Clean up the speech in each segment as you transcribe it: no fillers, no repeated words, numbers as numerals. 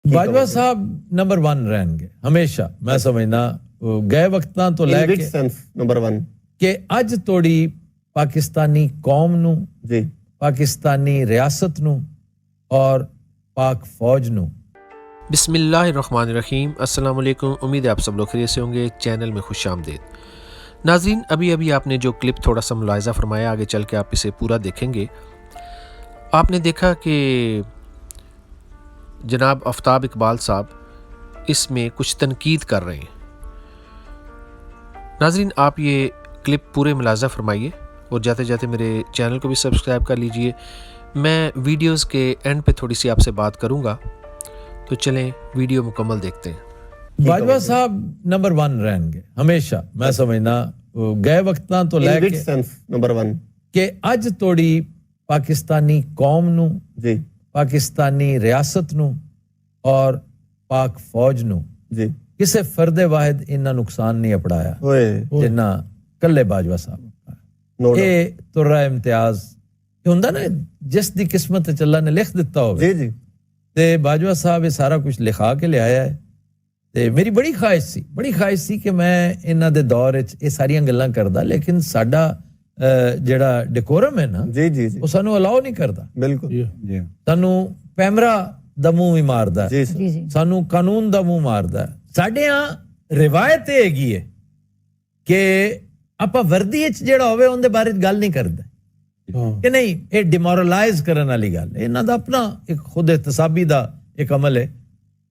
ਬਾਜਵਾ ਸਾਹਿਬ number 1 ਰਹਿਣਗੇ ਹਮੇਸ਼ਾ। ਮੈਂ ਸਮਝਦਾ ਗਏ ਵਕਤਾਂ ਤੋਂ ਲੈ ਕੇ ਨੰਬਰ 1 ਕਿ ਅੱਜ ਤੋੜੀ ਪਾਕਿਸਤਾਨੀ ਕੌਮ ਨੂੰ ਜੀ, ਪਾकिस्तानी रियासत नू और पाक फौज नू। बिस्मिल्लाहिर्रहमानिर्रहीम। अस्सलाम वालेकुम। उम्मीद है आप सब लोग खैरियत से होंगे। चैनल में खुश आमदीद। नाज़रीन, अभी आपने जो क्लिप थोड़ा सा मुलाहिज़ा फरमाया, आगे चल के आप इसे पूरा देखेंगे। आपने देखा कि जनाब आफ्ताब इकबाल साहब इसमें कुछ तनकीद कर रहे हैं। नाज़रीन, आप ये क्लिप पूरे मुलाहिज़ा फरमाइए और जाते जाते मेरे चैनल को भी सब्सक्राइब कर लीजिए। मैं वीडियोस के एंड पे थोड़ी सी आपसे बात करूंगा, तो चलें वीडियो मुकम्मल देखते हैं। बाजवा साहब नंबर 1 रहणगे हमेशा। मैं समझदा गए वक्तां तो ले के नंबर 1 कि अज तोड़ी पाकिस्तानी कौम नू जी, पाकिस्तानी रियासत नू और पाक फौज नू जी किसे फर्दे वाहिद इन्ना नुकसान नहीं अपड़ाया जिन्ना कल्ले बाजवा साहब। ਇਹ ਤੁਰਾ ਇਮਤਿਆਜ਼ ਹੁੰਦਾ ਨਾ, ਜਿਸ ਦੀ ਕਿਸਮਤ ਚ ਅੱਲਾ ਨੇ ਲਿਖ ਦਿੱਤਾ ਹੋਵੇ। ਜੀ ਜੀ। ਤੇ ਬਾਜਵਾ ਸਾਹਿਬ ਇਹ ਸਾਰਾ ਕੁਝ ਲਿਖਾ ਕੇ ਲਿਆਇਆ ਹੈ। ਤੇ ਮੇਰੀ ਬੜੀ ਖਾਹਿਸ਼ ਸੀ ਕਿ ਮੈਂ ਇਹਨਾਂ ਦੇ ਦੌਰ ਵਿੱਚ ਇਹ ਸਾਰੀਆਂ ਗੱਲਾਂ ਕਰਦਾ, ਲੇਕਿਨ ਸਾਡਾ ਜਿਹੜਾ ਡੈਕੋਰਮ ਹੈ ਨਾ ਜੀ ਜੀ ਜੀ, ਉਹ ਸਾਨੂੰ ਅਲਾਉ ਨਹੀਂ ਕਰਦਾ। ਬਿਲਕੁਲ ਜੀ। ਸਾਨੂੰ ਪੈਮਰਾ ਦਾ ਮੂੰਹ ਵੀ ਮਾਰਦਾ, ਸਾਨੂੰ ਕਾਨੂੰਨ ਦਾ ਮੂੰਹ ਮਾਰਦਾ। ਸਾਡੇ ਆ ਰਿਵਾਇਤ ਇਹ ਹੈਗੀ ਹੈ ਕਿ ਆਪਾਂ ਵਰਦੀ ਵਿੱਚ ਜਿਹੜਾ ਹੋਵੇ ਉਹਦੇ ਬਾਰੇ ਗੱਲ ਨਹੀਂ ਕਰਦੇ ਕਿ ਨਹੀਂ, ਇਹ ਡਿਮੋਰਲਾਈਜ਼ ਕਰਨ ਵਾਲੀ ਗੱਲ ਹੈ। ਇਹਨਾਂ ਦਾ ਆਪਣਾ ਇੱਕ ਖੁਦ ਇਤਸਾਬੀ ਦਾ ਇੱਕ ਅਮਲ ਹੈ,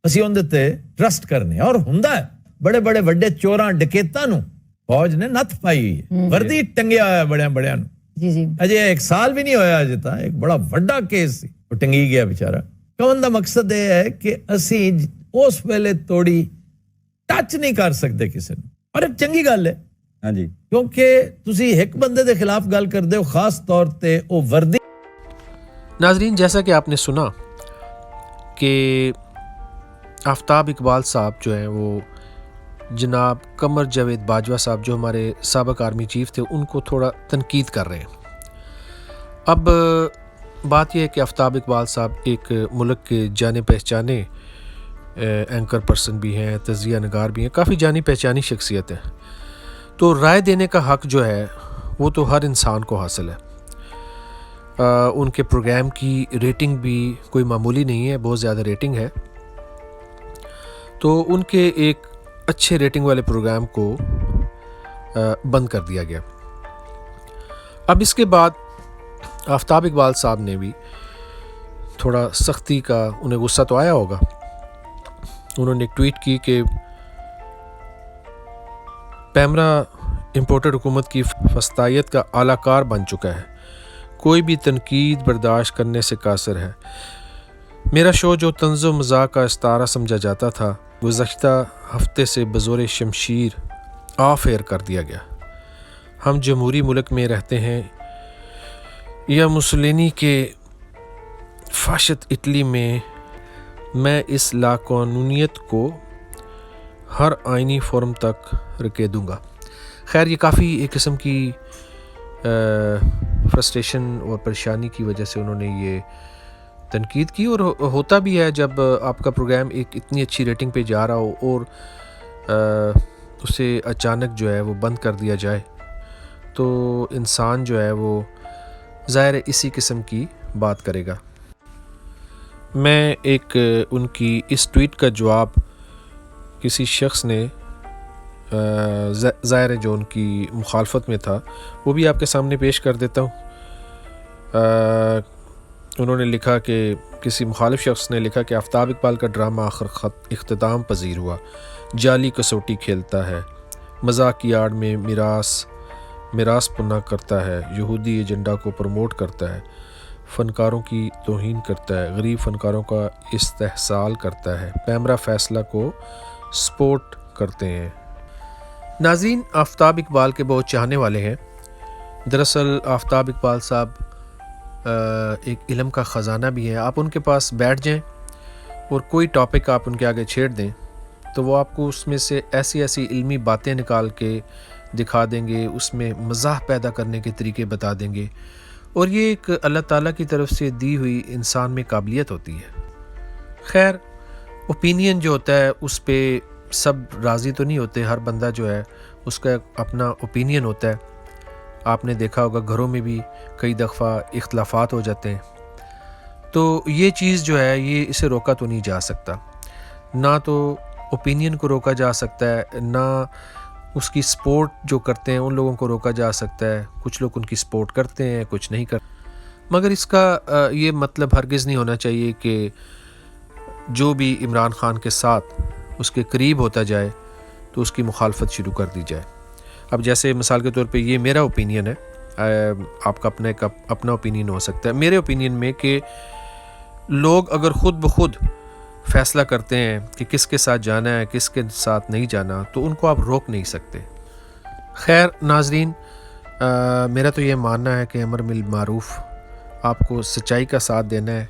ਅਸੀਂ ਉਹਦੇ ਤੇ ਟਰਸਟ ਕਰਨੇ। ਔਰ ਹੁੰਦਾ ਹੈ ਬੜੇ ਬੜੇ ਵੱਡੇ ਚੋਰਾਂ ਡਕੈਤਾਂ ਨੂੰ ਫੌਜ ਨੇ ਨੱਥ ਪਾਈ ਹੋਈ ਹੈ, ਵਰਦੀ ਟੰਗਿਆ ਹੋਇਆ ਬੜਿਆਂ ਨੂੰ। ਜੀ ਜੀ, ਅਜੇ 1 ਸਾਲ ਵੀ ਨਹੀਂ ਹੋਇਆ, ਅਜੇ ਤਾਂ ਇੱਕ ਬੜਾ ਵੱਡਾ ਕੇਸ ਸੀ, ਉਹ ਟੰਗੀ ਗਿਆ ਵਿਚਾਰਾ। ਕਹਿਣ ਦਾ ਮਕਸਦ ਇਹ ਹੈ ਕਿ ਅਸੀਂ ਉਸ ਵੇਲੇ ਤੋੜੀ ਟੱਚ ਨਹੀਂ ਕਰ ਸਕਦੇ ਕਿਸੇ ਨੂੰ। ਔਰ ਇੱਕ ਚੰਗੀ ਗੱਲ ਹੈ हाँ जी, क्योंकि तुसी एक बंदे के खिलाफ गल करते हो, खास तौर पे वो वर्दी। नाजरीन, जैसा कि आपने सुना कि आफ्ताब इकबाल साहब जो हैं वो जनाब कमर जावेद बाजवा साहब जो हमारे साबिक आर्मी चीफ थे उनको थोड़ा तनकीद कर रहे हैं। अब बात यह है कि आफ्ताब इकबाल साहब एक मुल्क के जाने पहचाने एंकर पर्सन भी हैं, तज़िया नगार भी हैं, काफ़ी जानी पहचानी शख्सियत है। तो राय देने का हक़ जो है वो तो हर इंसान को हासिल है। उनके प्रोग्राम की रेटिंग भी कोई मामूली नहीं है, बहुत ज़्यादा रेटिंग है। तो उनके एक अच्छे रेटिंग वाले प्रोग्राम को बंद कर दिया गया। अब इसके बाद आफ्ताब इकबाल साहब ने भी थोड़ा सख्ती का, उन्हें गुस्सा तो आया होगा, उन्होंने एक ट्वीट की कि पैमरा इम्पोर्टेड हुकूमत की फस्तायत का आलाकार बन चुका है, कोई भी तनकीद बर्दाश्त करने से कासिर है। मेरा शो जो तंज़ो मज़ाक का इस्तारा समझा जाता था, गुज़श्ता हफ्ते से बज़ोर शमशीर ऑफ एयर कर दिया गया। हम जमहूरी मुल्क में रहते हैं या मुसलिनी के फाशिद इटली में, मैं इस लाकानूनियत को हर आइनी फॉर्म तक रखे दूँगा। खैर, ये काफ़ी एक किस्म की फ्रस्ट्रेशन और परेशानी की वजह से उन्होंने ये तनकीद की। और होता भी है जब आपका प्रोग्राम एक इतनी अच्छी रेटिंग पे जा रहा हो और उसे अचानक जो है वो बंद कर दिया जाए, तो इंसान जो है वो ज़ाहिर इसी किस्म की बात करेगा। मैं एक उनकी इस ट्वीट का जवाब किसी शख्स ने ज़ाहिर जो उनकी मुखालफत में था वो भी आपके सामने पेश कर देता हूँ। उन्होंने लिखा कि किसी मुखालिफ शख्स ने लिखा कि आफ्ताब इकबाल का ड्रामा आखिर इख्तिताम पजीर हुआ, जाली कसौटी खेलता है, मजाक की आड़ में मिरास पुना करता है, यहूदी एजेंडा को प्रमोट करता है, फ़नकारों की तौहीन करता है, गरीब फ़नकारों का इस्तेहसाल करता है, पैमरा फैसला को सपोर्ट करते हैं। नाज़रीन, आफ्ताब इकबाल के बहुत चाहने वाले हैं। दरअसल आफ्ताब इकबाल साहब एक इल्म का ख़जाना भी है। आप उनके पास बैठ जाएं और कोई टॉपिक आप उनके आगे छेड़ दें तो वो आपको उसमें से ऐसी ऐसी इल्मी बातें निकाल के दिखा देंगे, उसमें मज़ाह पैदा करने के तरीके बता देंगे। और ये एक अल्लाह ताला की तरफ से दी हुई इंसान में काबिलियत होती है। खैर, اوپینین جو ہوتا ہے اس پہ سب راضی تو نہیں ہوتے، ہر بندہ جو ہے اس کا اپنا اوپینین ہوتا ہے. آپ نے دیکھا ہوگا گھروں میں بھی کئی دفعہ اختلافات ہو جاتے ہیں. تو یہ چیز جو ہے یہ اسے روکا تو نہیں جا سکتا، نہ تو اوپینین کو روکا جا سکتا ہے، نہ اس کی سپورٹ جو کرتے ہیں ان لوگوں کو روکا جا سکتا ہے. کچھ لوگ ان کی سپورٹ کرتے ہیں، کچھ نہیں کرتے. مگر اس کا یہ مطلب ہرگز نہیں ہونا چاہیے کہ جو بھی عمران خان کے ساتھ اس کے قریب ہوتا جائے تو اس کی مخالفت شروع کر دی جائے. اب جیسے مثال کے طور پہ یہ میرا اوپینین ہے، آپ کا اپنا اوپینین ہو سکتا ہے. میرے اوپینین میں کہ لوگ اگر خود بخود فیصلہ کرتے ہیں کہ کس کے ساتھ جانا ہے کس کے ساتھ نہیں جانا تو ان کو آپ روک نہیں سکتے. خیر ناظرین، میرا تو یہ ماننا ہے کہ امر بالمعروف آپ کو سچائی کا ساتھ دینا ہے،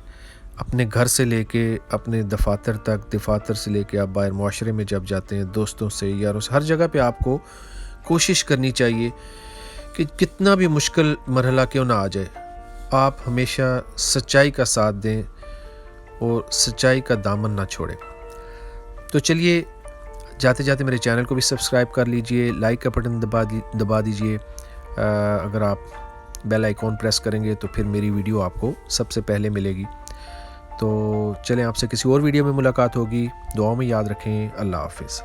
اپنے گھر سے لے کے اپنے دفاتر تک، دفاتر سے لے کے آپ باہر معاشرے میں جب جاتے ہیں دوستوں سے یاروں سے، ہر جگہ پہ آپ کو کوشش کرنی چاہیے کہ کتنا بھی مشکل مرحلہ کیوں نہ آ جائے آپ ہمیشہ سچائی کا ساتھ دیں اور سچائی کا دامن نہ چھوڑیں. تو چلیے جاتے جاتے میرے چینل کو بھی سبسکرائب کر لیجئے، لائک کا بٹن دبا دیجئے. اگر آپ بیل آئیکن پریس کریں گے تو پھر میری ویڈیو آپ کو سب سے پہلے ملے گی. تو چلیں آپ سے کسی اور ویڈیو میں ملاقات ہوگی. دعاؤں میں یاد رکھیں. اللہ حافظ.